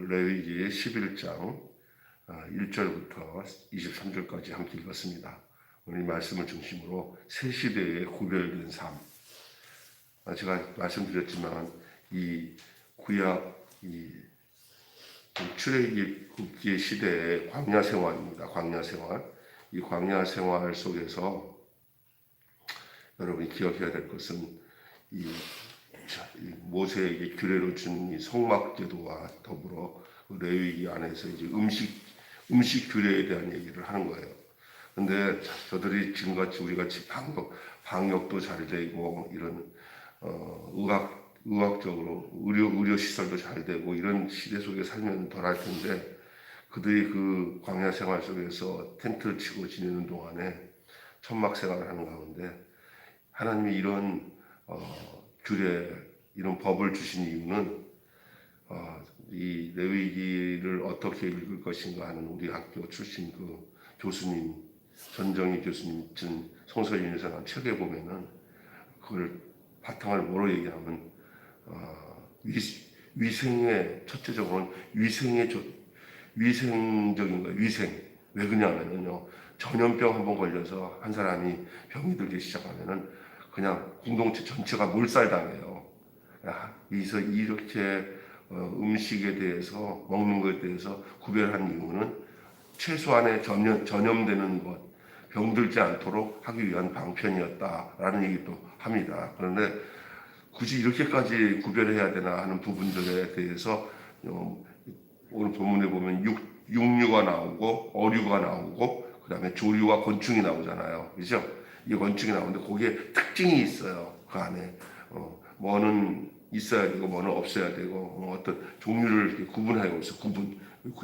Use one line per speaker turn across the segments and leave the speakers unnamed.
오늘 레위기 11장 1절부터 23절까지 함께 읽었습니다. 오늘 이 말씀을 중심으로 새 시대의 구별된 삶. 제가 말씀드렸지만 이 구약 출애굽기 시대의 광야 생활입니다. 광야 생활. 이 광야 생활 속에서 여러분이 기억해야 될 것은 이 모세에게 규례로 준 이 성막제도와 더불어 레위기 안에서 이제 음식 규례에 대한 얘기를 하는 거예요. 근데 저들이 지금같이 우리같이 방역도 잘 되고 이런 의학적으로 의료 시설도 잘 되고 이런 시대 속에 살면 덜할 텐데 그들이 그 광야 생활 속에서 텐트를 치고 지내는 동안에 천막 생활을 하는 가운데 하나님이 이런 규례, 이런 법을 주신 이유는 이 레위기를 어떻게 읽을 것인가 하는 우리 학교 출신 그 교수님, 전정희 교수님 쓴 성서윤회사라는 책에 보면은 그걸 바탕을 뭐로 얘기하면 위생의 첫째적으로는 위생적인 거예요. 위생. 왜 그러냐면요. 전염병 한번 걸려서 한 사람이 병이 들기 시작하면은 그냥 공동체 전체가 몰살당해요. 그래서 이렇게 음식에 대해서 먹는 것에 대해서 구별한 이유는 최소한의 전염되는 것, 병들지 않도록 하기 위한 방편이었다라는 얘기도 합니다. 그런데 굳이 이렇게까지 구별해야 되나 하는 부분들에 대해서 오늘 본문에 보면 육류가 나오고 어류가 나오고 그 다음에 조류와 곤충이 나오잖아요. 그죠? 이 곤충이 나오는데 거기에 특징이 있어요. 그 안에 뭐는 있어야 되고 뭐는 없어야 되고 어떤 종류를 이렇게 구분하고 있어.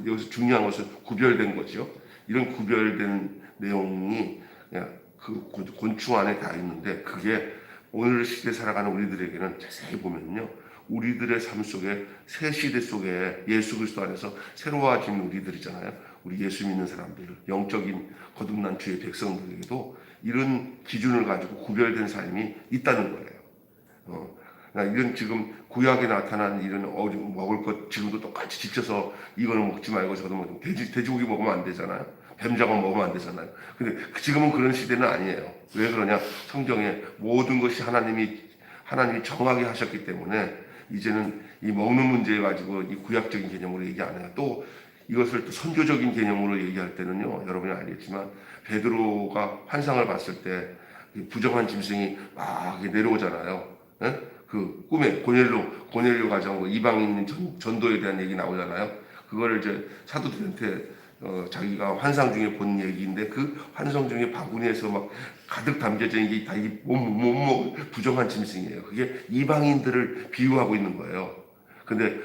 여기서 중요한 것은 구별된 거죠. 이런 구별된 내용이 그냥 그 곤충 안에 다 있는데 그게 오늘 시대 살아가는 우리들에게는 자세히 보면요. 우리들의 삶 속에 새 시대 속에 예수 그리스도 안에서 새로워진 우리들이잖아요. 우리 예수 믿는 사람들, 영적인 거듭난 주의 백성들에게도 이런 기준을 가지고 구별된 삶이 있다는 거예요. 이런 지금 구약에 나타난 이런 먹을 것 지금도 똑같이 지켜서 이거는 먹지 말고 저도 먹고 돼지고기 먹으면 안 되잖아요. 뱀장어 먹으면 안 되잖아요. 근데 지금은 그런 시대는 아니에요. 왜 그러냐? 성경에 모든 것이 하나님이 정하게 하셨기 때문에 이제는 이 먹는 문제 가지고 이 구약적인 개념으로 얘기 안 해요. 또 이것을 또 선교적인 개념으로 얘기할 때는요. 여러분이 알겠지만 베드로가 환상을 봤을 때 부정한 짐승이 막 내려오잖아요. 예? 그 꿈에 고넬료 가정 이방인 전도에 대한 얘기 나오잖아요. 그거를 이제 사도들한테 자기가 환상 중에 본 얘기인데 그 환상 중에 바구니에서 막 가득 담겨져 있는 게 다 이 못 부정한 짐승이에요. 그게 이방인들을 비유하고 있는 거예요. 근데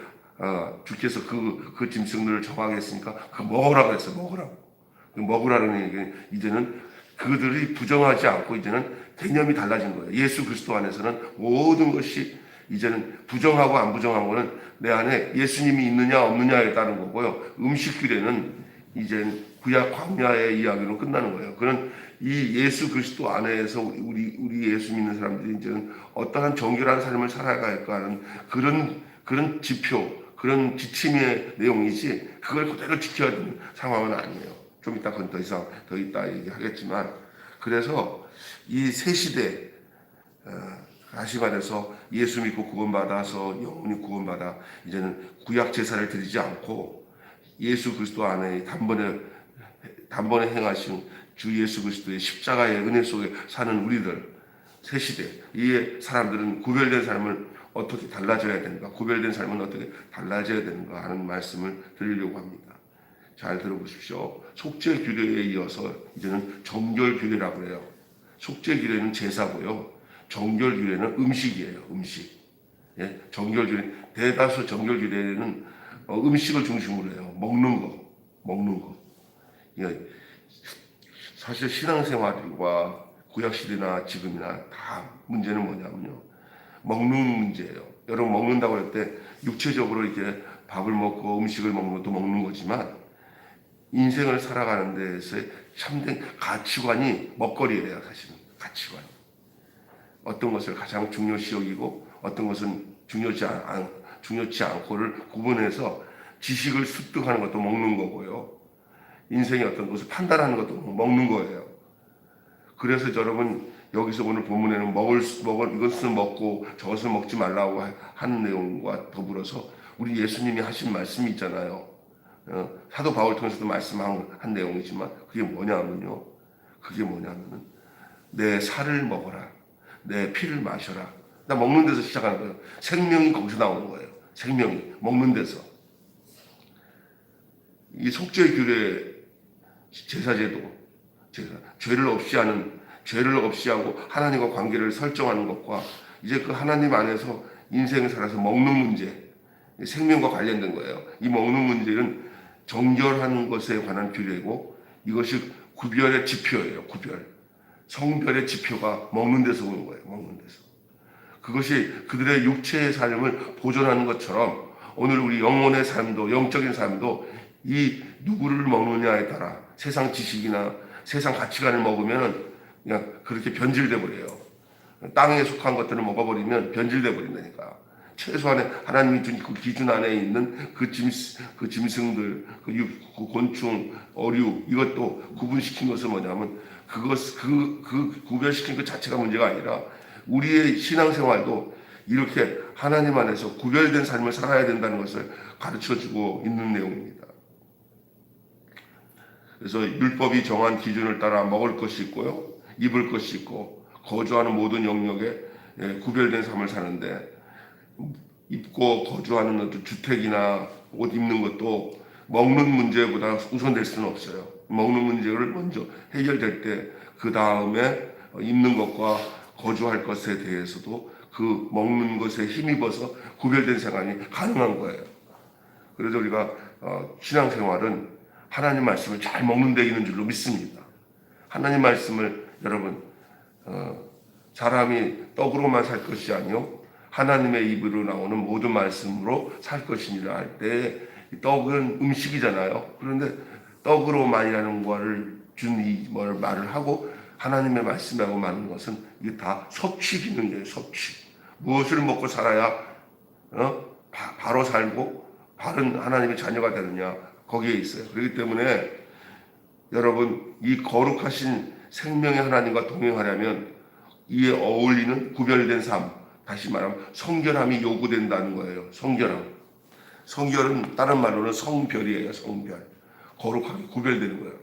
주께서 그 짐승들을 정하겠으니까 그 먹으라고 했어요. 먹으라는 얘기는 이제는 그들이 부정하지 않고 이제는 개념이 달라진 거예요. 예수 그리스도 안에서는 모든 것이 이제는 부정하고 안 부정한 거는 내 안에 예수님이 있느냐 없느냐에 따른 거고요. 음식 규례는 이제 구약 광야의 이야기로 끝나는 거예요. 그런 이 예수 그리스도 안에서 우리 예수 믿는 사람들이 이제는 어떠한 정결한 삶을 살아가야 할까 하는 그런 지표, 그런 지침의 내용이지 그걸 그대로 지켜야 되는 상황은 아니에요. 좀 이따 그건 더 이따 얘기하겠지만 그래서 이 새 시대 다시 말해서 예수 믿고 구원받아서 영원히 구원받아 이제는 구약 제사를 드리지 않고 예수 그리스도 안에 단번에 행하신 주 예수 그리스도의 십자가의 은혜 속에 사는 우리들 새 시대 이 사람들은 구별된 삶을 어떻게 달라져야 되는가, 구별된 삶은 어떻게 달라져야 되는가 하는 말씀을 드리려고 합니다. 잘 들어보십시오. 속죄 규례에 이어서 이제는 정결 규례라고 해요. 속죄 규례는 제사고요. 정결 규례는 음식이에요. 음식. 예? 정결 규례 대다수 정결 규례는 음식을 중심으로 해요. 먹는 거. 예. 사실 신앙생활과 구약 시대나 지금이나 다 문제는 뭐냐면요. 먹는 문제예요. 여러분 먹는다고 할 때 육체적으로 이렇게 밥을 먹고 음식을 먹는 것도 먹는 거지만 인생을 살아가는 데에서의 참된 가치관이 먹거리예요. 사실은 가치관. 어떤 것을 가장 중요시 여기고 어떤 것은 중요치 않고를 구분해서 지식을 습득하는 것도 먹는 거고요. 인생의 어떤 것을 판단하는 것도 먹는 거예요. 그래서 여러분 여기서 오늘 본문에는 이것은 먹고 저것을 먹지 말라고 하는 내용과 더불어서 우리 예수님이 하신 말씀이 있잖아요. 사도 바울 통해서도 말씀한 내용이지만 그게 뭐냐면요. 내 살을 먹어라. 내 피를 마셔라. 나 먹는 데서 시작하는 거예요. 생명이 거기서 나오는 거예요. 생명이 먹는 데서. 이 속죄 규례 제사제도 죄를 없이 하고 하나님과 관계를 설정하는 것과 이제 그 하나님 안에서 인생을 살아서 먹는 문제, 생명과 관련된 거예요. 이 먹는 문제는 정결하는 것에 관한 규례고 이것이 구별의 지표예요. 성별의 지표가 먹는 데서 오는 거예요. 먹는 데서. 그것이 그들의 육체의 삶을 보존하는 것처럼 오늘 우리 영혼의 삶도 영적인 삶도 이 누구를 먹느냐에 따라 세상 지식이나 세상 가치관을 먹으면 그냥 그렇게 변질돼 버려요. 땅에 속한 것들을 먹어버리면 변질돼 버린다니까. 최소한의 하나님이 준 그 기준 안에 있는 그 짐승들, 그 곤충, 어류 이것도 구분시킨 것은 뭐냐면 그 구별시킨 그 자체가 문제가 아니라 우리의 신앙생활도 이렇게 하나님 안에서 구별된 삶을 살아야 된다는 것을 가르쳐주고 있는 내용입니다. 그래서 율법이 정한 기준을 따라 먹을 것이 있고요. 입을 것이 있고 거주하는 모든 영역에 구별된 삶을 사는데 입고 거주하는 어떤 주택이나 옷 입는 것도 먹는 문제보다 우선될 수는 없어요. 먹는 문제를 먼저 해결될 때 그 다음에 입는 것과 거주할 것에 대해서도 그 먹는 것에 힘입어서 구별된 생활이 가능한 거예요. 그래서 우리가 신앙생활은 하나님 말씀을 잘 먹는 데 있는 줄로 믿습니다. 하나님 말씀을 여러분 사람이 떡으로만 살 것이 아니요 하나님의 입으로 나오는 모든 말씀으로 살 것이니라 할 때 떡은 음식이잖아요. 그런데 떡으로만이라는 거를 말을 하고 하나님의 말씀하고 말하는 것은 이게 다 섭취 기능이에요. 섭취. 무엇을 먹고 살아야 바로 살고 바른 하나님의 자녀가 되느냐 거기에 있어요. 그렇기 때문에 여러분 이 거룩하신 생명의 하나님과 동행하려면 이에 어울리는 구별된 삶, 다시 말하면 성결함이 요구된다는 거예요. 성결은 다른 말로는 성별이에요. 성별. 거룩하게 구별되는 거예요.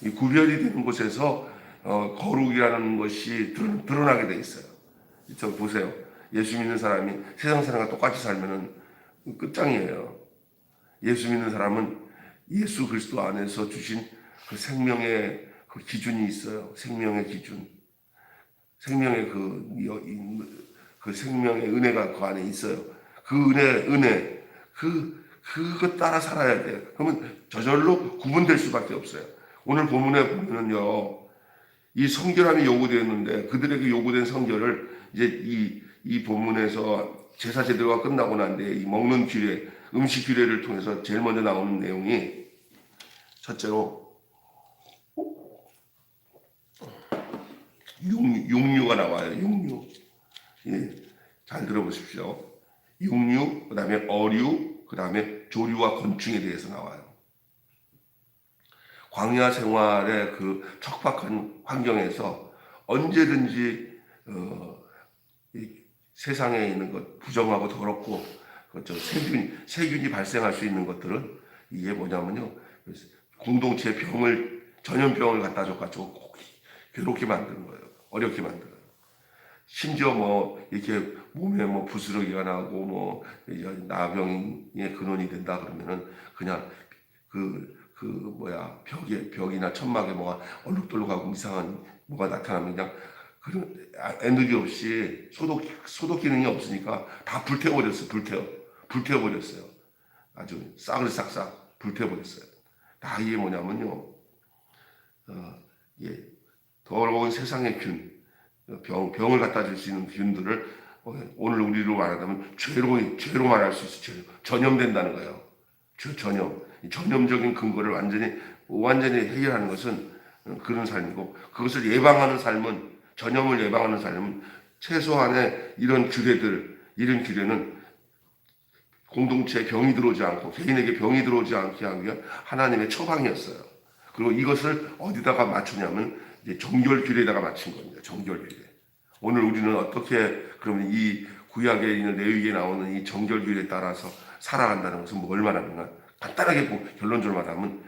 이 구별이 되는 곳에서 거룩이라는 것이 드러나게 돼 있어요. 저 보세요. 예수 믿는 사람이 세상 사람과 똑같이 살면은 끝장이에요. 예수 믿는 사람은 예수 그리스도 안에서 주신 그 생명의 그 기준이 있어요. 생명의 기준. 생명의 그 생명의 은혜가 그 안에 있어요. 그 은혜, 그것 따라 살아야 돼요. 그러면 저절로 구분될 수밖에 없어요. 오늘 본문에 보면요, 이 성결함이 요구되었는데 그들에게 요구된 성결을 이제 이 본문에서 제사 제도가 끝나고 난 뒤에 이 먹는 규례, 음식 규례를 통해서 제일 먼저 나오는 내용이 첫째로 육류가 나와요. 육류. 예, 잘 들어보십시오. 육류, 그 다음에 어류, 그 다음에 조류와 곤충에 대해서 나와요. 광야 생활의 그 척박한 환경에서 언제든지 이 세상에 있는 것 부정하고 더럽고 세균이 발생할 수 있는 것들은 이게 뭐냐면요. 공동체 전염병을 갖다 줘가지고 괴롭게 만드는 거예요. 어렵게 만들어요. 심지어 이렇게 몸에 부스러기가 나고 나병의 근원이 된다 그러면은 그냥 벽이나 천막에 뭐가 얼룩덜룩하고 이상한 뭐가 나타나면 그냥 그런 에너지 없이 소독 기능이 없으니까 다 불태워버렸어요. 아주 싸그리싹싹 불태워버렸어요. 다 이게 뭐냐면요. 더러운 세상의 병을 갖다 줄 수 있는 균들을 오늘 우리로 말하자면 죄로 말할 수 있어요. 전염된다는 거예요. 전염적인 근거를 완전히 해결하는 것은 그런 삶이고 그것을 전염을 예방하는 삶은 최소한의 이런 규례는 공동체에 병이 들어오지 않고 개인에게 병이 들어오지 않게 하기 위한 하나님의 처방이었어요. 그리고 이것을 어디다가 맞추냐면 이제 정결규례에다가 맞춘 겁니다. 정결규례. 오늘 우리는 어떻게 그러면 이 구약에 있는 레위기에 나오는 이 정결규례에 따라서 살아간다는 것은 뭘 말하는가? 간단하게 결론적으로 말하면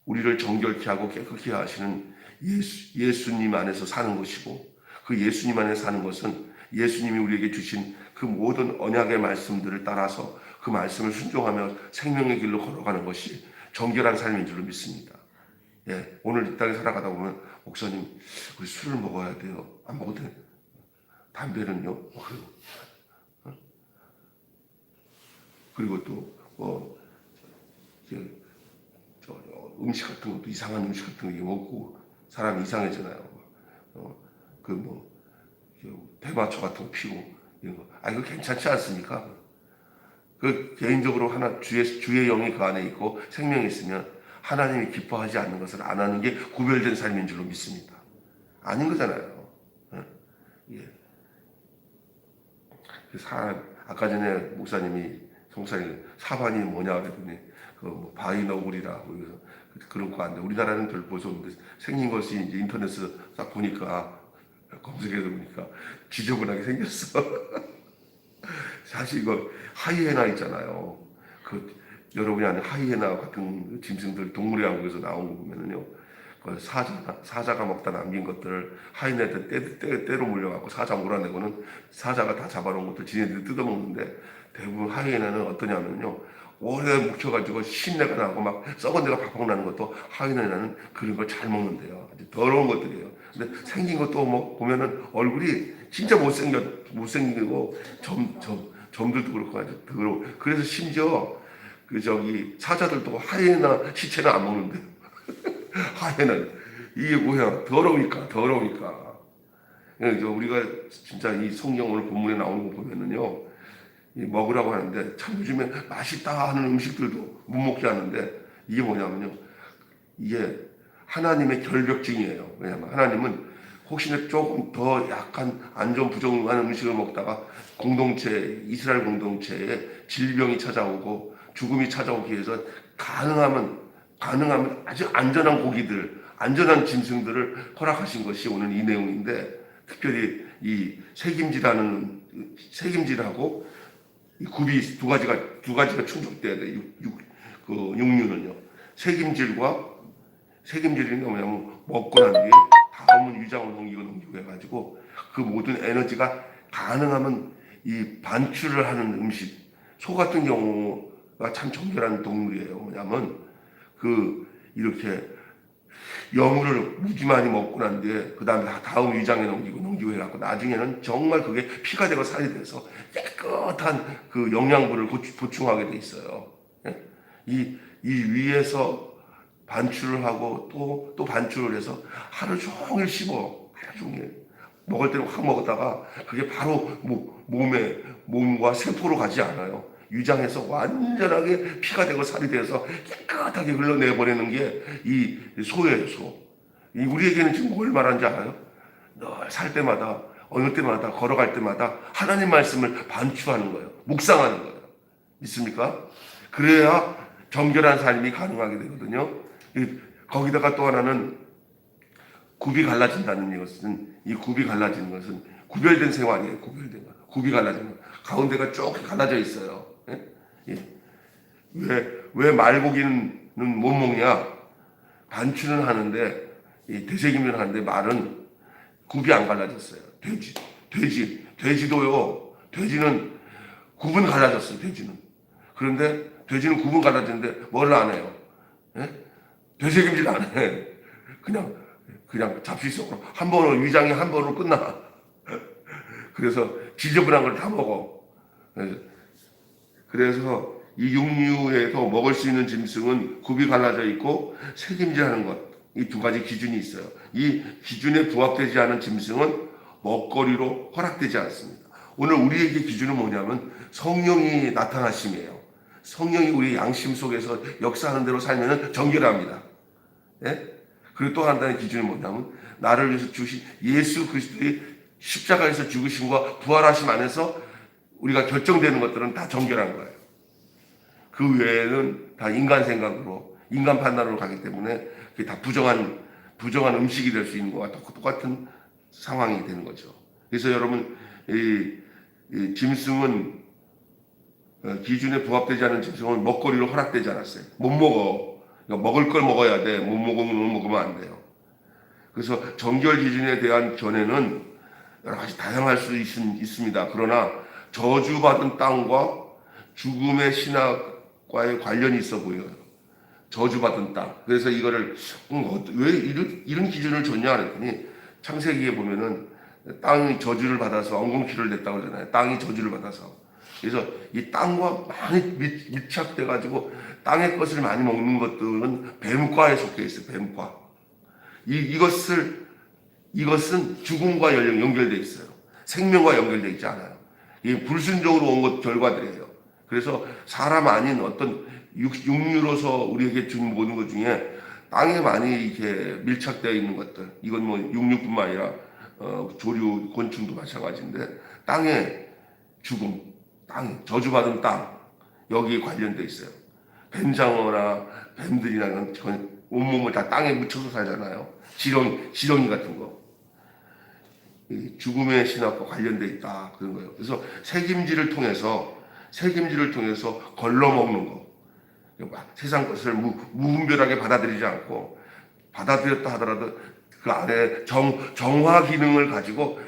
우리를 정결케 하고 깨끗게 하시는 예수님 안에서 사는 것이고, 그 예수님 안에 사는 것은 예수님이 우리에게 주신 그 모든 언약의 말씀들을 따라서 그 말씀을 순종하며 생명의 길로 걸어가는 것이 정결한 삶인 줄로 믿습니다. 예, 오늘 이 땅에 살아가다 보면 목사님 우리 술을 먹어야 돼요. 안 먹어도 돼요. 담배는요. 그리고 또 음식 같은 것도 이상한 음식 같은 거 먹고 사람이 이상해지잖아요. 대마초 같은 거 피고 이런 거. 이거 괜찮지 않습니까? 그 개인적으로 주의 영이 그 안에 있고 생명이 있으면 하나님이 기뻐하지 않는 것을 안 하는 게 구별된 삶인 줄로 믿습니다. 아닌 거잖아요. 예. 아까 전에 목사님이 성사님 사반이 뭐냐 그랬더니 바이너블이라고 그런 거 아닌데 우리나라는 별 보수 없는데 생긴 것이 이제 인터넷에서 딱 보니까 검색해서 보니까 지저분하게 생겼어. 사실 이거 하이에나 있잖아요. 여러분이 아는 하이에나 같은 짐승들 동물의 왕국에서 나온 거 보면은요, 사자가 먹다 남긴 것들을 하이에나한테 때로 물려갖고 사자 몰아내고는 사자가 다 잡아놓은 것들 지네들이 뜯어먹는데 대부분 하이에나는 어떠냐면요, 오래 묵혀가지고 신내가 나고 막 썩은 데가 팍팍 나는 것도 하이에나는 그런 걸 잘 먹는데요. 아주 더러운 것들이에요. 근데 생긴 것도 뭐 보면은 얼굴이 진짜 못생기고 점들도 그렇고 아주 더러워. 그래서 심지어 사자들도 하이에나 시체는 안 먹는데 하이에나 이게 뭐야? 더러우니까. 우리가 진짜 이 성경 오늘 본문에 나오는 거 보면은요, 먹으라고 하는데 참 요즘에 맛있다 하는 음식들도 못 먹게 하는데 이게 뭐냐면요, 이게 하나님의 결벽증이에요. 왜냐하면 하나님은 혹시나 조금 더 약간 안 좋은 부정한 음식을 먹다가 이스라엘 공동체에 질병이 찾아오고 죽음이 찾아오기 위해서 가능하면 아주 안전한 고기들, 안전한 짐승들을 허락하신 것이 오늘 이 내용인데, 특별히 이 색임질하고 이 굽이 두 가지가 충족돼야 돼. 육류는요. 색임질이 뭐냐면 먹고 난 뒤에 다음은 위장을 넘기고 해가지고 그 모든 에너지가 가능하면 이 반출을 하는 음식. 소 같은 경우가 참 정결한 동물이에요. 뭐냐면 이렇게 여물을 무지 많이 먹고 난 뒤에 그 다음에 다음 위장에 넘기고 해갖고 나중에는 정말 그게 피가 되고 살이 돼서 깨끗한 그 영양분을 보충하게 돼 있어요. 이 위에서 반출을 하고 또 반출을 해서 하루 종일 씹어. 하루 종일. 먹을 때는 확 먹었다가 그게 바로 몸과 세포로 가지 않아요. 위장에서 완전하게 피가 되고 살이 돼서 깨끗하게 흘러내버리는 게 이 소예요, 소. 우리에게는 지금 뭘 말하는지 알아요? 늘 살 때마다, 어느 때마다, 걸어갈 때마다 하나님 말씀을 반추하는 거예요. 묵상하는 거예요. 믿습니까? 그래야 정결한 삶이 가능하게 되거든요. 거기다가 또 하나는 굽이 갈라진다는 것은, 이 굽이 갈라지는 것은 구별된 생활이에요. 굽이 갈라지는 거. 가운데가 쭉 갈라져 있어요. 왜 말고기는 못 먹냐? 반추는 하는데, 되새김을 하는데 말은 굽이 안 갈라졌어요. 돼지도요. 돼지는 굽은 갈라졌어요. 그런데 돼지는 굽은 갈라졌는데 뭘 안 해요? 되새김질 안 해. 그냥 잡식성으로 한 번으로 위장이 한 번으로 끝나. 그래서 지저분한 걸 다 먹어. 그래서 이 육류에서 먹을 수 있는 짐승은 굽이 갈라져 있고 색임질하는 것, 이 두 가지 기준이 있어요. 이 기준에 부합되지 않은 짐승은 먹거리로 허락되지 않습니다. 오늘 우리에게 기준은 뭐냐면 성령이 나타나심이에요. 성령이 우리 양심 속에서 역사하는 대로 살면 정결합니다. 그리고 또 하나의 기준이 뭐냐면 나를 위해서 주신 예수 그리스도의 십자가에서 죽으심과 부활하심 안에서 우리가 결정되는 것들은 다 정결한 거예요. 그 외에는 다 인간 생각으로, 인간 판단으로 가기 때문에 그게 다 부정한 음식이 될 수 있는 것과 똑같은 상황이 되는 거죠. 그래서 여러분, 이 짐승은 기준에 부합되지 않은 짐승은 먹거리로 허락되지 않았어요. 못 먹어. 그러니까 먹을 걸 먹어야 돼. 못 먹으면 안 돼요. 그래서 정결 기준에 대한 견해는 여러 가지 다양할 수 있습니다. 그러나 저주받은 땅과 죽음의 신학과의 관련이 있어 보여요. 저주받은 땅. 그래서 이거를 왜 이런 기준을 줬냐 그랬더니 창세기에 보면은 땅이 저주를 받아서 엉겅퀴를 냈다고 그러잖아요. 땅이 저주를 받아서. 그래서 이 땅과 많이 밀착돼 가지고 땅의 것을 많이 먹는 것들은 뱀과에 속해 있어요. 뱀과. 이것은 죽음과 연결되어 있어요. 생명과 연결되어 있지 않아요. 이 불순종으로 온 것 결과들이에요. 그래서 사람 아닌 어떤 육류로서 우리에게 준 모든 것 중에 땅에 많이 이렇게 밀착되어 있는 것들, 이건 뭐 육류뿐만 아니라 조류, 곤충도 마찬가지인데 땅의 죽음, 저주받은 땅, 여기에 관련되어 있어요. 뱀장어나 뱀들이나 이런 온몸을 다 땅에 묻혀서 살잖아요. 지렁이 같은 거. 죽음의 신학과 관련돼 있다 그런 거예요. 그래서 책임지를 통해서 걸러먹는 거. 세상 것을 무분별하게 받아들이지 않고 받아들였다 하더라도 그 안에 정화 기능을 가지고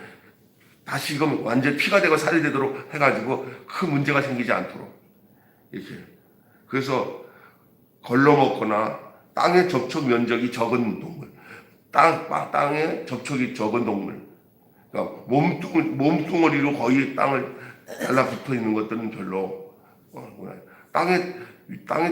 다시금 완전 피가 되고 살이 되도록 해가지고 큰 문제가 생기지 않도록 이렇게. 그래서 걸러먹거나 땅의 접촉 면적이 적은 동물, 땅에 접촉이 적은 동물, 그러니까 몸뚱어리로 거의 땅을 달라붙어 있는 것들은 별로 땅에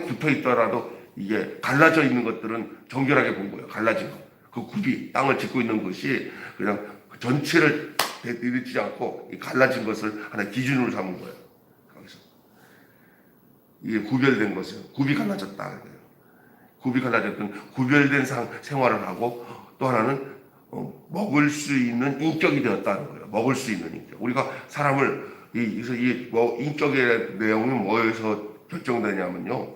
붙어 있더라도 이게 갈라져 있는 것들은 정결하게 본 거예요. 갈라진 거. 그 굽이 땅을 짚고 있는 것이 그냥 전체를 내리지 않고 갈라진 것을 하나 기준으로 삼은 거예요. 거기서 이게 구별된 것은 굽이 갈라졌다 그래요. 굽이 갈라졌던 구별된 생활을 하고 또 하나는 먹을 수 있는 인격이 되었다는 거예요. 먹을 수 있는 인격. 우리가 사람을 인격의 내용이 뭐에서 결정되냐면요.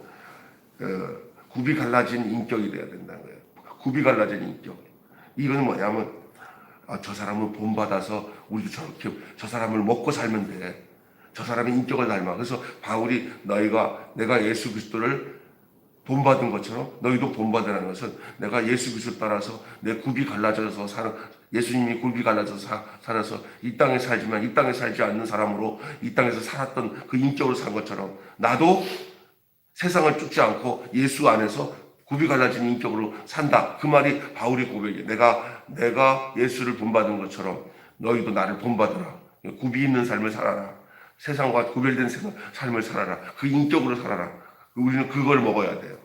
굽이 갈라진 인격이 돼야 된다는 거예요. 굽이 갈라진 인격. 이건 뭐냐면 저 사람은 본받아서 우리도 저렇게 저 사람을 먹고 살면 돼. 저 사람의 인격을 닮아. 그래서 바울이 내가 예수 그리스도를 본받은 것처럼 너희도 본받으라는 것은 내가 예수 그리스도 따라서 내 굽이 갈라져서 예수님이 굽이 갈라져서 살아서 이 땅에 살지만 이 땅에 살지 않는 사람으로 이 땅에서 살았던 그 인격으로 산 것처럼 나도 세상을 쫓지 않고 예수 안에서 굽이 갈라진 인격으로 산다. 그 말이 바울의 고백이에요. 내가 예수를 본받은 것처럼 너희도 나를 본받으라. 굽이 있는 삶을 살아라. 세상과 구별된 삶을 살아라. 그 인격으로 살아라. 우리는 그걸 먹어야 돼요.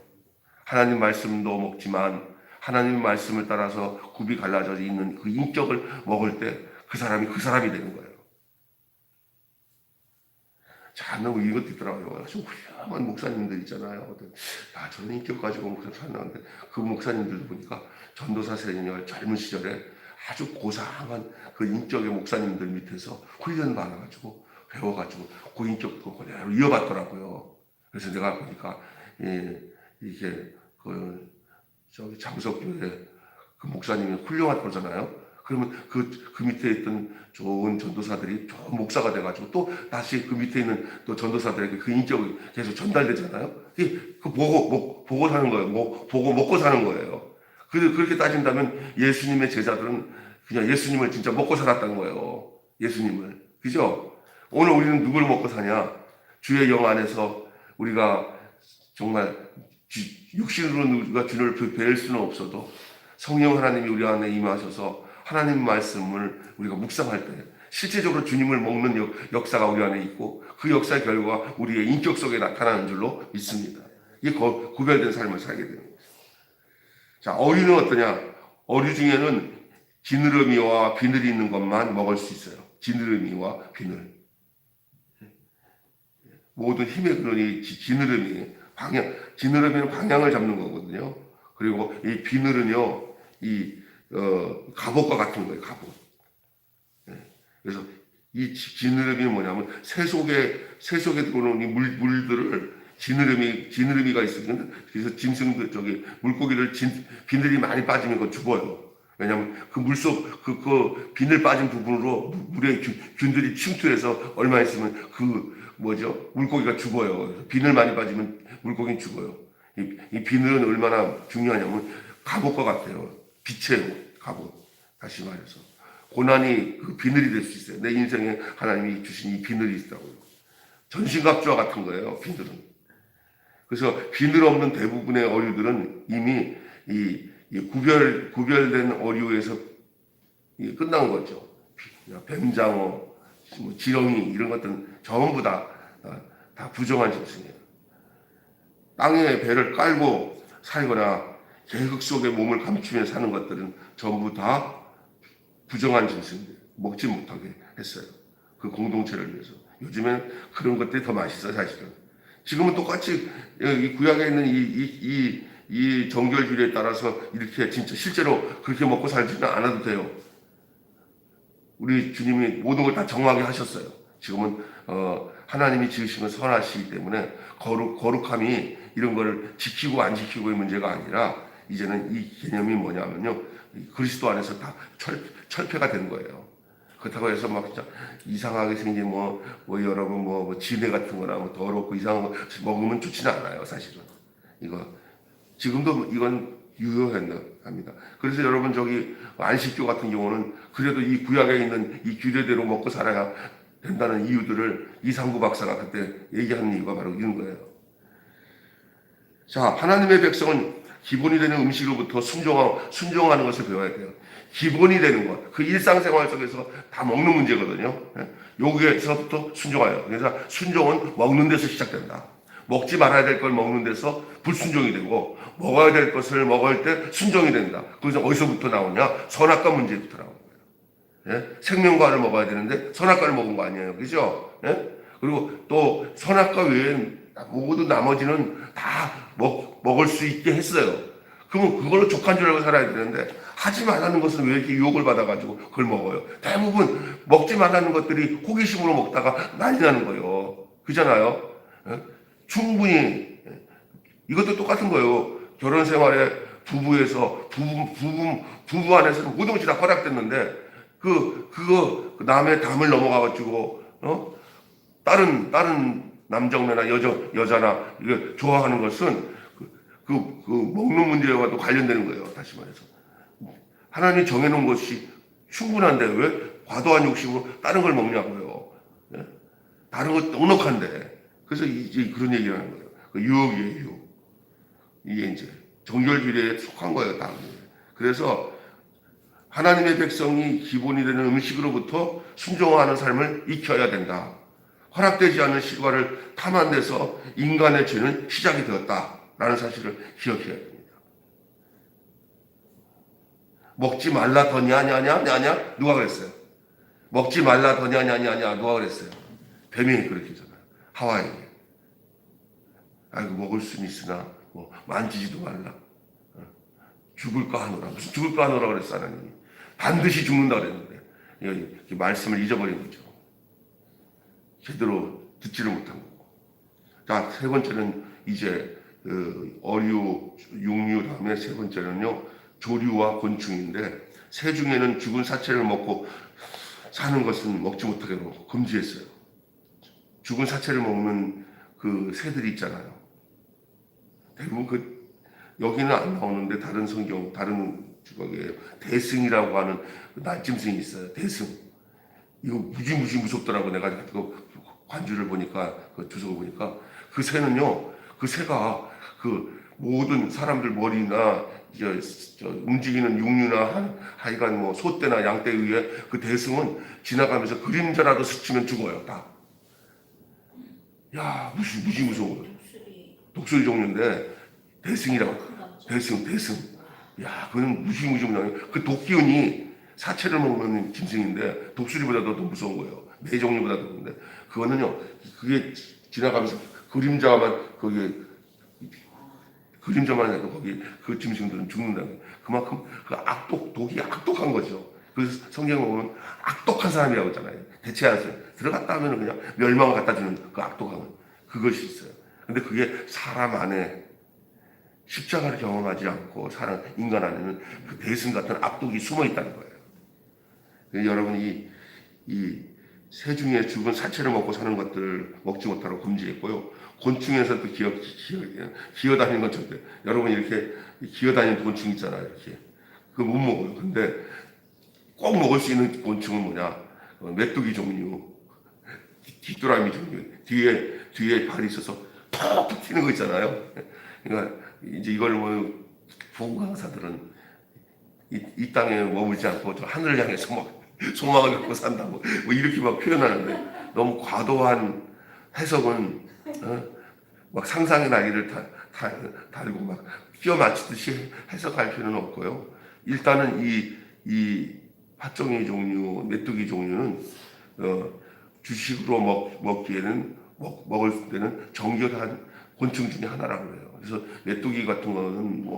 하나님 말씀도 먹지만 하나님 말씀을 따라서 굽이 갈라져 있는 그 인격을 먹을 때 그 사람이 되는 거예요. 자, 너무 이것도 있더라고요. 아주 훌륭한 목사님들 있잖아요. 저는 인격 가지고 목사 살았는데 그 목사님들도 보니까 전도사 세니어 젊은 시절에 아주 고상한 그 인격의 목사님들 밑에서 훈련 받아가지고 배워가지고 그 인격도 그대로 이어받더라고요. 그래서 내가 보니까 이게 장석교회 그 목사님이 훌륭한 거잖아요. 그러면 그 밑에 있던 좋은 전도사들이 좋은 목사가 돼가지고 또 다시 그 밑에 있는 또 전도사들에게 그 인격이 계속 전달되잖아요. 그 보고 사는 거예요. 보고 먹고 사는 거예요. 그렇게 따진다면 예수님의 제자들은 그냥 예수님을 진짜 먹고 살았다는 거예요. 예수님을. 그죠? 오늘 우리는 누굴 먹고 사냐? 주의 영 안에서 우리가 정말 육신으로 우리가 주를 뵐 수는 없어도 성령 하나님이 우리 안에 임하셔서 하나님 말씀을 우리가 묵상할 때 실제적으로 주님을 먹는 역사가 우리 안에 있고 그 역사의 결과가 우리의 인격 속에 나타나는 줄로 믿습니다. 이게 구별된 삶을 살게 되는 거죠. 자, 어류는 어떠냐? 어류 중에는 지느러미와 비늘이 있는 것만 먹을 수 있어요. 지느러미와 비늘. 모든 힘의 근원이 지느러미는 방향을 잡는 거거든요. 그리고 이 비늘은요, 갑옷과 같은 거예요, 갑옷. 그래서 이 지느러미는 뭐냐면 새 속에 들어오는 이 물들을 지느러미가 있으면 그래서 짐승들 물고기를 비늘이 많이 빠지면 그거 죽어요. 왜냐하면 그 물속 그 비늘 빠진 부분으로 물에 균들이 침투해서 얼마 있으면 물고기가 죽어요. 비늘 많이 빠지면 물고기는 죽어요. 이 비늘은 얼마나 중요하냐면 갑옷과 같아요. 빛의 갑옷. 다시 말해서 고난이 그 비늘이 될 수 있어요. 내 인생에 하나님이 주신 이 비늘이 있다고요. 전신갑주와 같은 거예요. 비늘은. 그래서 비늘 없는 대부분의 어류들은 이미 이 구별된 어류에서 끝난 거죠. 뱀장어, 지렁이 이런 것들은 전부 다 부정한 짐승이에요. 땅에 배를 깔고 살거나 계획 속에 몸을 감추며 사는 것들은 전부 다 부정한 짐승들, 먹지 못하게 했어요. 그 공동체를 위해서. 요즘엔 그런 것들이 더 맛있어요, 사실은. 지금은 똑같이 이 구약에 있는 이 정결규례에 따라서 이렇게 진짜 실제로 그렇게 먹고 살지는 않아도 돼요. 우리 주님이 모든 걸 다 정하게 하셨어요. 지금은 하나님이 지으신 건 선하시기 때문에 거룩함이 이런 걸 지키고 안 지키고의 문제가 아니라 이제는 이 개념이 뭐냐면요, 그리스도 안에서 다 철폐가 된 거예요. 그렇다고 해서 막 진짜 이상하게 생긴 여러분 지네 같은 거나 더럽고 이상한 거 먹으면 좋지는 않아요, 사실은. 지금도 이건 유효합니다. 그래서 여러분 안식교 같은 경우는 그래도 이 구약에 있는 이 규례대로 먹고 살아야 된다는 이유들을 이상구 박사가 그때 얘기하는 이유가 바로 이런 거예요. 자, 하나님의 백성은 기본이 되는 음식으로부터 순종하는 것을 배워야 돼요. 기본이 되는 것, 그 일상생활 속에서 다 먹는 문제거든요. 여기에서부터 순종해요. 그래서 순종은 먹는 데서 시작된다. 먹지 말아야 될 걸 먹는 데서 불순종이 되고, 먹어야 될 것을 먹을 때 순종이 된다. 그래서 어디서부터 나오냐? 선악과 문제부터 나오는 거예요. 생명과를 먹어야 되는데 선악과를 먹은 거 아니에요, 그죠? 그리고 또 선악과 외엔 모든 나머지는 다 먹을 수 있게 했어요. 그러면 그걸로 족한 줄 알고 살아야 되는데, 하지 말라는 것은 왜 이렇게 유혹을 받아가지고 그걸 먹어요? 대부분 먹지 말라는 것들이 호기심으로 먹다가 난리 나는 거예요. 그잖아요? 충분히. 이것도 똑같은 거예요. 결혼 생활에 부부에서 부부 안에서는 모든 것이 다 허락됐는데, 그거 남의 담을 넘어가가지고, 다른 남정네나 여자나 이거 좋아하는 것은 그 먹는 문제와도 관련되는 거예요. 다시 말해서 하나님이 정해놓은 것이 충분한데 왜 과도한 욕심으로 다른 걸 먹냐고요. 다른 것 넉넉한데. 그래서 이제 그런 얘기를 하는 거예요. 유혹이에요, 유혹. 이게 이제 정결규례에 속한 거예요, 다. 그래서 하나님의 백성이 기본이 되는 음식으로부터 순종하는 삶을 익혀야 된다. 허락되지 않은 실과를 탐한데서 인간의 죄는 시작이 되었다라는 사실을 기억해야 됩니다. 먹지 말라 더냐냐냐냐냐 누가 그랬어요? 먹지 말라 더냐냐냐냐 누가 그랬어요? 뱀이 그렇게 했잖아요. 하와에게. 아이고 먹을 수는 있으나 만지지도 말라. 죽을까 하노라. 무슨 죽을까 하노라 그랬어, 하나님이. 반드시 죽는다 그랬는데 이 말씀을 잊어버린 거죠. 제대로 듣지를 못한 거고. 자, 세 번째는 이제 어류, 육류 다음에 세 번째는요, 조류와 곤충인데, 새 중에는 죽은 사체를 먹고 사는 것은 먹지 못하기로 금지했어요. 죽은 사체를 먹는 그 새들이 있잖아요. 대부분 여기는 안 나오는데 다른 성경, 다른 주각에 대승이라고 하는 날짐승이 있어요. 대승. 이거 무지 무섭더라고. 내가 그 관주를 보니까, 그 주석을 보니까, 그 새는요, 그 새가 그 모든 사람들 머리나 움직이는 육류나 하여간 소떼나 양떼에 의해 그 대승은 지나가면서 그림자라도 스치면 죽어요, 다. 야, 무지 무서워요. 독수리 종류인데 대승이라고. 대승. 야, 그건 무지 무서워요. 그 독기운이 사체를 먹는 짐승인데 독수리보다도 더 무서운 거예요. 매 종류보다도. 근데 그거는요, 그게 지나가면서 그림자만 해도 거기 그 짐승들은 죽는다는. 그만큼 독이 악독한 거죠. 그래서 성경을 보면 악독한 사람이라고 했잖아요. 대체하세요. 들어갔다 하면 그냥 멸망을 갖다 주는 그 악독한 그것이 있어요. 근데 그게 사람 안에 십자가를 경험하지 않고 사는 인간 안에는 그 대승 같은 악독이 숨어 있다는 거예요. 여러분이 이 새 중에 죽은 사체를 먹고 사는 것들 먹지 못하라고 금지했고요. 곤충에서 또 기어다니는 건 절대. 여러분 이렇게 기어다니는 곤충 있잖아요. 이렇게 그거 못 먹어요. 근데 꼭 먹을 수 있는 곤충은 뭐냐? 메뚜기 종류, 귀뚜라미 종류. 뒤에 발이 있어서 톡톡 튀는 거 있잖아요. 그러니까 이제 이걸 뭐 보고 강사들은 이 땅에 머물지 않고 저 하늘을 향해서 막 소망을 갖고 산다고 뭐 이렇게 막 표현하는데 너무 과도한 해석은 막 상상의 날개를 달고 막 끼워 맞추듯이 해석할 필요는 없고요. 일단은 이 팥종이 종류, 메뚜기 종류는 주식으로 먹기에는 먹을 때는 정결한 곤충 중에 하나라고 그래요. 그래서 메뚜기 같은 거는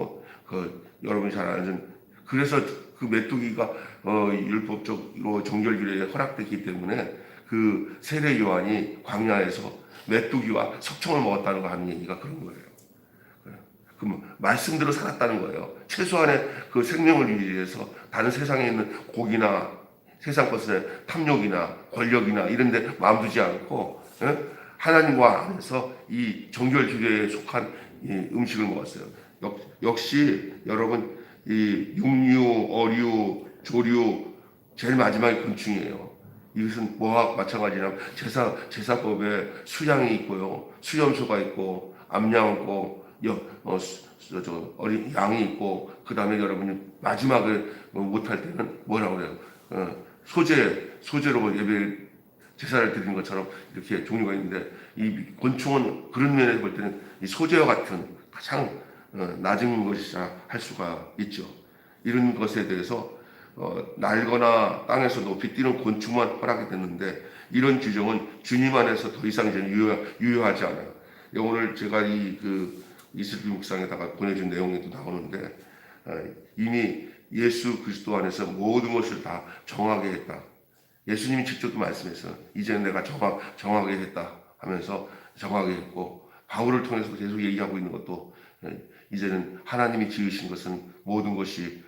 여러분이 잘 아는 그래서 그 메뚜기가 율법적으로 정결규례에 허락됐기 때문에 그 세례 요한이 광야에서 메뚜기와 석청을 먹었다는 거 하는 얘기가 그런 거예요. 그 말씀대로 살았다는 거예요. 최소한의 그 생명을 위해서 다른 세상에 있는 고기나 세상 것의 탐욕이나 권력이나 이런 데 마음 두지 않고 하나님과 안에서 이 정결 규례에 속한 이 음식을 먹었어요. 역시 여러분 이 육류, 어류, 조류 제일 마지막에 곤충이에요. 이것은 뭐와 마찬가지냐면 제사법에 수양이 있고요, 수염소가 있고, 암양 있고, 어린 양이 있고, 그 다음에 여러분이 마지막에 못할 때는 뭐라고 그래요? 소재로 예배 제사를 드리는 것처럼 이렇게 종류가 있는데 이 곤충은 그런 면에서 볼 때는 이 소재와 같은 가장 낮은 것이라 할 수가 있죠. 이런 것에 대해서 날거나 땅에서 높이 뛰는 곤충만 허락이 됐는데 이런 규정은 주님 안에서 더 이상 이제 유효하지 않아요. 오늘 제가 이슬비 묵상에다가 보내준 내용에도 나오는데 이미 예수 그리스도 안에서 모든 것을 다 정하게 했다. 예수님이 직접도 말씀했어요. 이제는 내가 정하게 했다 하면서 정하게 했고 바울을 통해서도 계속 얘기하고 있는 것도 이제는 하나님이 지으신 것은 모든 것이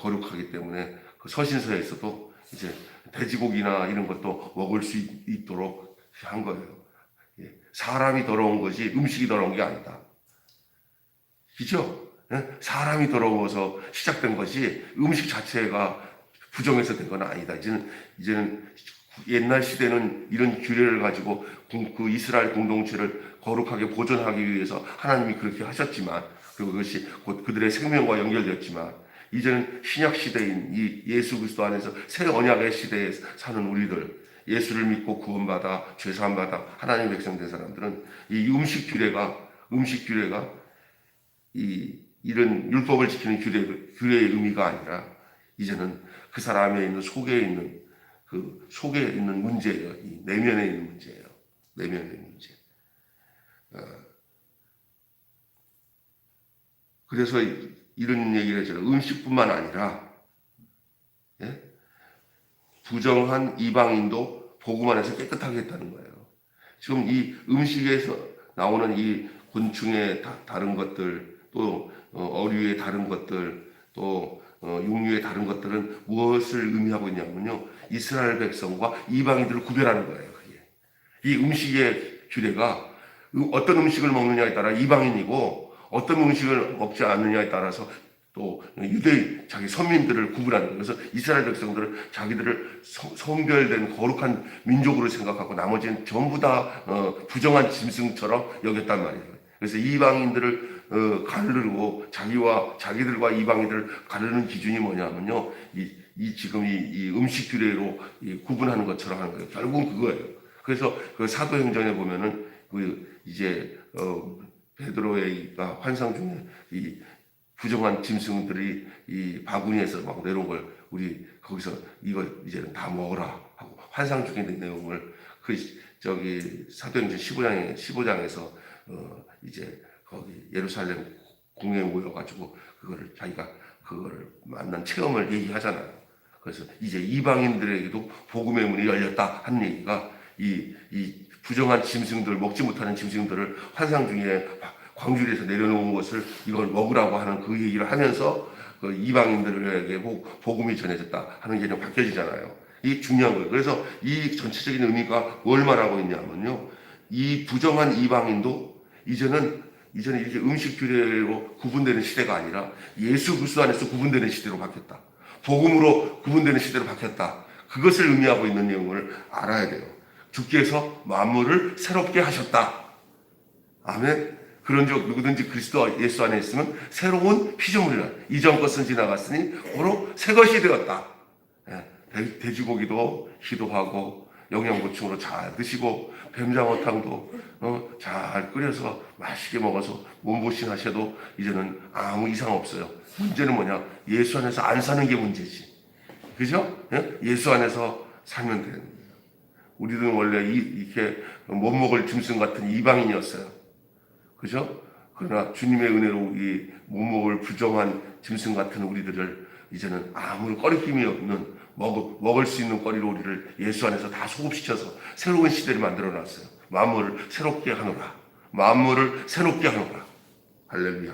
거룩하기 때문에 그 서신서에서도 이제 돼지고기나 이런 것도 먹을 수 있도록 한 거예요. 사람이 더러운 것이 음식이 더러운 게 아니다. 그죠? 사람이 더러워서 시작된 것이 음식 자체가 부정해서 된 건 아니다. 이제는 옛날 시대는 이런 규례를 가지고 그 이스라엘 공동체를 거룩하게 보존하기 위해서 하나님이 그렇게 하셨지만, 그리고 그것이 곧 그들의 생명과 연결되었지만, 이제는 신약 시대인 이 예수 그리스도 안에서 새 언약의 시대에 사는 우리들, 예수를 믿고 구원받아 죄사함받아 하나님의 백성 된 사람들은 이 음식 규례가 이런 율법을 지키는 규례의 의미가 아니라 이제는 그 사람에 있는 속에 있는 문제예요. 이 내면에 있는 문제예요. 내면에 있는 문제. 그래서 이런 얘기를 했잖아요. 음식뿐만 아니라 부정한 이방인도 복음 안에서 깨끗하게 했다는 거예요. 지금 이 음식에서 나오는 이 곤충의 다른 것들, 또 어류의 다른 것들, 또 육류의 다른 것들은 무엇을 의미하고 있냐면요, 이스라엘 백성과 이방인들을 구별하는 거예요. 이 음식의 규례가 어떤 음식을 먹느냐에 따라 이방인이고 어떤 음식을 먹지 않느냐에 따라서 또 유대인 자기 선민들을 구분하는 거예요. 그래서 이스라엘 백성들은 자기들을 성별된 거룩한 민족으로 생각하고 나머지는 전부 다 부정한 짐승처럼 여겼단 말이에요. 그래서 이방인들을 가르고 자기들과 이방인들을 가르는 기준이 뭐냐면요, 지금 이 음식 규례로 구분하는 것처럼 하는 거예요. 결국은 그거예요. 그래서 그 사도행전에 보면은 이제 베드로가 환상 중에 이 부정한 짐승들이 이 바구니에서 막 내려온 걸 우리 거기서 이거 이제는 다 먹어라 하고 환상 중에 있는 내용을 사도행전 15장에서 이제 거기 예루살렘 궁에 모여가지고 자기가 그거를 만난 체험을 얘기하잖아요. 그래서 이제 이방인들에게도 복음의 문이 열렸다 하는 얘기가 이 부정한 짐승들, 먹지 못하는 짐승들을 환상 중에 광주리에서 내려놓은 것을 이걸 먹으라고 하는 그 얘기를 하면서 그 이방인들에게 복음이 전해졌다 하는 개념이 바뀌어지잖아요. 이 중요한 거예요. 그래서 이 전체적인 의미가 뭘 말하고 있냐면요. 이 부정한 이방인도 이제는 이렇게 음식 규례로 구분되는 시대가 아니라 예수 그리스도 안에서 구분되는 시대로 바뀌었다. 복음으로 구분되는 시대로 바뀌었다. 그것을 의미하고 있는 내용을 알아야 돼요. 주께서 만물을 새롭게 하셨다. 아멘. 그런즉 누구든지 그리스도 예수 안에 있으면 새로운 피조물이라. 이전 것은 지나갔으니 바로 새 것이 되었다. 돼지고기도 기도하고 영양 보충으로 잘 드시고 뱀장어탕도 잘 끓여서 맛있게 먹어서 몸보신 하셔도 이제는 아무 이상 없어요. 문제는 뭐냐? 예수 안에서 안 사는 게 문제지. 그죠? 예수 안에서 살면 되는 거예요. 우리들은 원래 이렇게 못 먹을 짐승 같은 이방인이었어요. 그죠? 그러나 주님의 은혜로 이 못 먹을 부정한 짐승 같은 우리들을 이제는 아무 꺼리낌이 없는 먹을 수 있는 거리로 우리를 예수 안에서 다 소급시켜서 새로운 시대를 만들어놨어요. 만물을 새롭게 하노라. 만물을 새롭게 하노라. 할렐루야.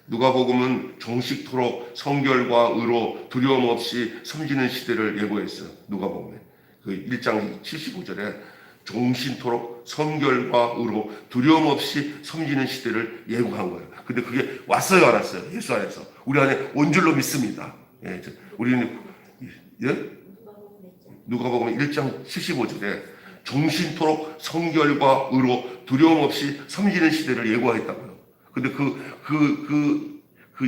누가복음은 정식토록 성결과 의로 두려움 없이 섬기는 시대를 예고했어요. 누가복음에 그 1장 75절에 종신토록 성결과 의로 두려움 없이 섬기는 시대를 예고한 거예요. 근데 그게 왔어요, 안 왔어요? 예수 안에서 우리 안에 온 줄로 믿습니다. 우리는 누가복음 1장 75절에 종신토록 성결과 의로 두려움 없이 섬기는 시대를 예고했다고요. 근데 그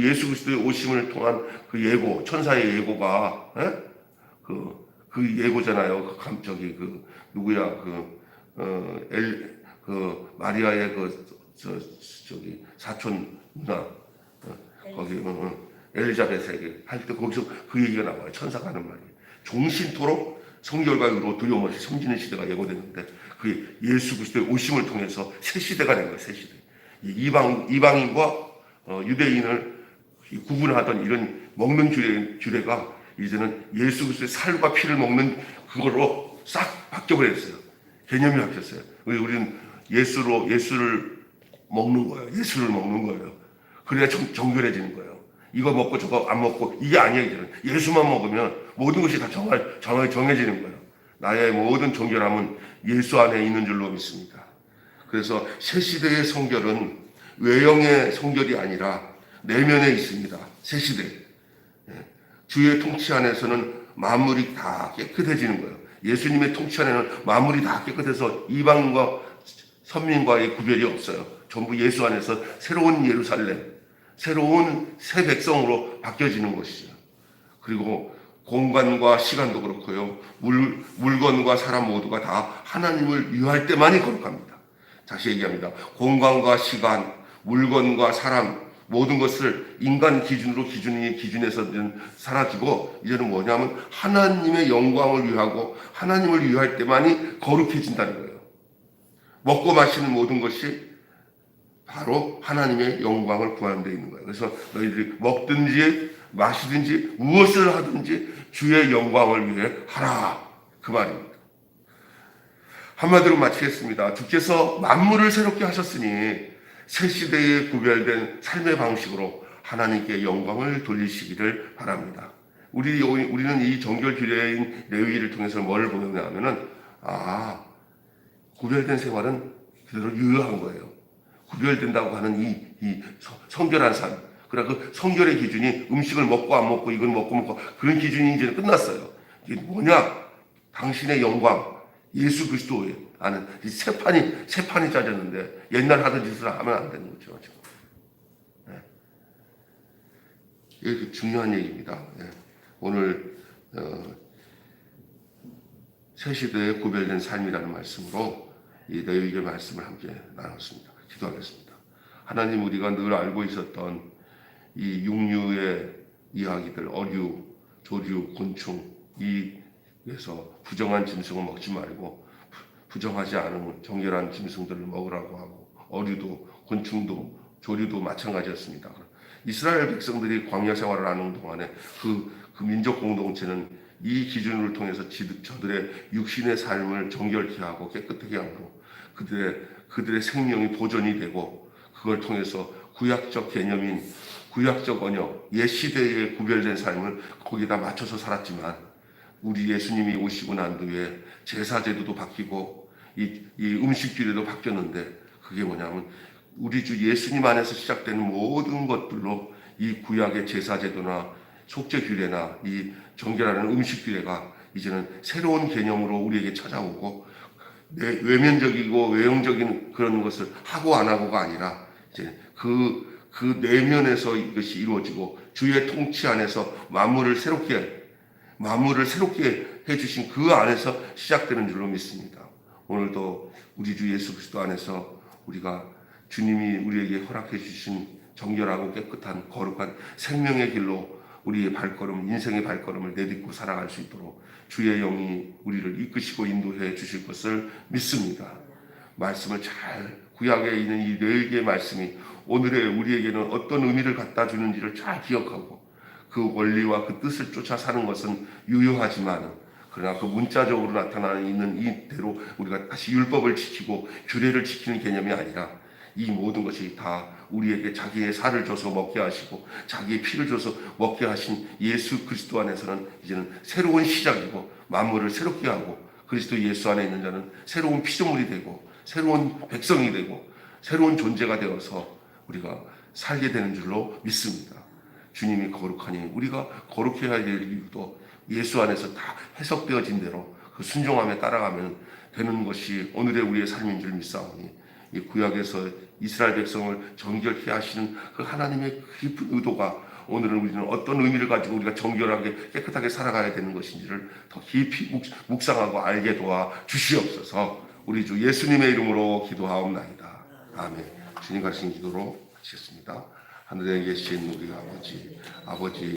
예수 그리스도의 오심을 통한 그 예고, 천사의 예고가 그 예고잖아요. 누구야 마리아의 사촌 누나 거기 엘리자벳에게 할 때 거기서 그 얘기가 나와요. 천사가 하는 말이 종신토록 성결과 의로 두려움 없이 섬기는 시대가 예고됐는데 그게 예수 그리스도의 오심을 통해서 새 시대가 된 거예요. 새 시대. 이방인과 유대인을 구분하던 이런 먹는 규례가 이제는 예수 그리스도의 살과 피를 먹는 그거로 싹 바뀌어버렸어요. 개념이 바뀌었어요. 우리는 예수를 먹는 거예요. 예수를 먹는 거예요. 그래야 정결해지는 거예요. 이거 먹고 저거 안 먹고 이게 아니에요. 이제는 예수만 먹으면 모든 것이 다 정해지는 거예요. 나의 모든 정결함은 예수 안에 있는 줄로 믿습니다. 그래서 새 시대의 성결은 외형의 성결이 아니라 내면에 있습니다. 새 시대. 주의 통치 안에서는 만물이 다 깨끗해지는 거예요. 예수님의 통치 안에는 만물이 다 깨끗해서 이방인과 선민과의 구별이 없어요. 전부 예수 안에서 새로운 예루살렘, 새로운 새 백성으로 바뀌어지는 것이죠. 그리고 공간과 시간도 그렇고요. 물건과 사람 모두가 다 하나님을 위할 때만이 거룩합니다. 다시 얘기합니다. 공간과 시간, 물건과 사람 모든 것을 인간 기준에서 사라지고 이제는 뭐냐면 하나님의 영광을 위하고 하나님을 위할 때만이 거룩해진다는 거예요. 먹고 마시는 모든 것이 바로 하나님의 영광을 구하는 데 있는 거예요. 그래서 너희들이 먹든지 마시든지 무엇을 하든지 주의 영광을 위해 하라. 그 말입니다. 한마디로 마치겠습니다. 주께서 만물을 새롭게 하셨으니 새 시대에 구별된 삶의 방식으로 하나님께 영광을 돌리시기를 바랍니다. 우리는 이 정결 규례인 레위기를 통해서 뭘 보느냐면은 구별된 생활은 그대로 유효한 거예요. 구별된다고 하는 이 성결한 삶. 그러나 그 성결의 기준이 음식을 먹고 안 먹고 이건 먹고 그런 기준이 이제 끝났어요. 이게 뭐냐? 당신의 영광, 예수 그리스도의 아는 새 판이 짜졌는데 옛날 하던 짓을 하면 안 되는 거죠. 이게 중요한 얘기입니다. 오늘 새 시대에 구별된 삶이라는 말씀으로 이 레위기의 말씀을 함께 나눴습니다. 기도하겠습니다. 하나님, 우리가 늘 알고 있었던 이 육류의 이야기들, 어류, 조류, 곤충, 이에서 부정한 짐승을 먹지 말고 부정하지 않은 정결한 짐승들을 먹으라고 하고, 어류도 곤충도 조류도 마찬가지였습니다. 이스라엘 백성들이 광야 생활을 하는 동안에 그 민족 공동체는 이 기준을 통해서 저들의 육신의 삶을 정결케 하고 깨끗하게 함으로 그들의 생명이 보존이 되고, 그걸 통해서 구약적 개념인 구약적 언역, 옛 시대에 구별된 삶을 거기다 맞춰서 살았지만, 우리 예수님이 오시고 난 뒤에 제사제도도 바뀌고 이 음식규례도 바뀌었는데, 그게 뭐냐면 우리 주 예수님 안에서 시작되는 모든 것들로 이 구약의 제사제도나 속죄규례나 이 정결하는 음식규례가 이제는 새로운 개념으로 우리에게 찾아오고, 외면적이고 외형적인 그런 것을 하고 안 하고가 아니라 이제 그 내면에서 이것이 이루어지고, 주의 통치 안에서 만물을 새롭게 해주신 그 안에서 시작되는 줄로 믿습니다. 오늘도 우리 주 예수 그리스도 안에서 우리가 주님이 우리에게 허락해 주신 정결하고 깨끗한 거룩한 생명의 길로 우리의 발걸음, 인생의 발걸음을 내딛고 살아갈 수 있도록 주의 영이 우리를 이끄시고 인도해 주실 것을 믿습니다. 말씀을 구약에 있는 이 4개의 말씀이 오늘의 우리에게는 어떤 의미를 갖다 주는지를 잘 기억하고, 그 원리와 그 뜻을 쫓아 사는 것은 유효하지만, 그러나 그 문자적으로 나타나 있는 이대로 우리가 다시 율법을 지키고 규례를 지키는 개념이 아니라, 이 모든 것이 다 우리에게 자기의 살을 줘서 먹게 하시고 자기의 피를 줘서 먹게 하신 예수 그리스도 안에서는 이제는 새로운 시작이고, 만물을 새롭게 하고, 그리스도 예수 안에 있는 자는 새로운 피조물이 되고 새로운 백성이 되고 새로운 존재가 되어서 우리가 살게 되는 줄로 믿습니다. 주님이 거룩하니 우리가 거룩해야 될 이유도 예수 안에서 다 해석되어진 대로 그 순종함에 따라가면 되는 것이 오늘의 우리의 삶인 줄 믿사오니, 이 구약에서 이스라엘 백성을 정결케 하시는 그 하나님의 깊은 의도가 오늘은 우리는 어떤 의미를 가지고 우리가 정결하게 깨끗하게 살아가야 되는 것인지를 더 깊이 묵상하고 알게 도와 주시옵소서. 우리 주 예수님의 이름으로 기도하옵나이다. 아멘. 주님 가르친 기도로 마치겠습니다. 하늘에 계신 우리 아버지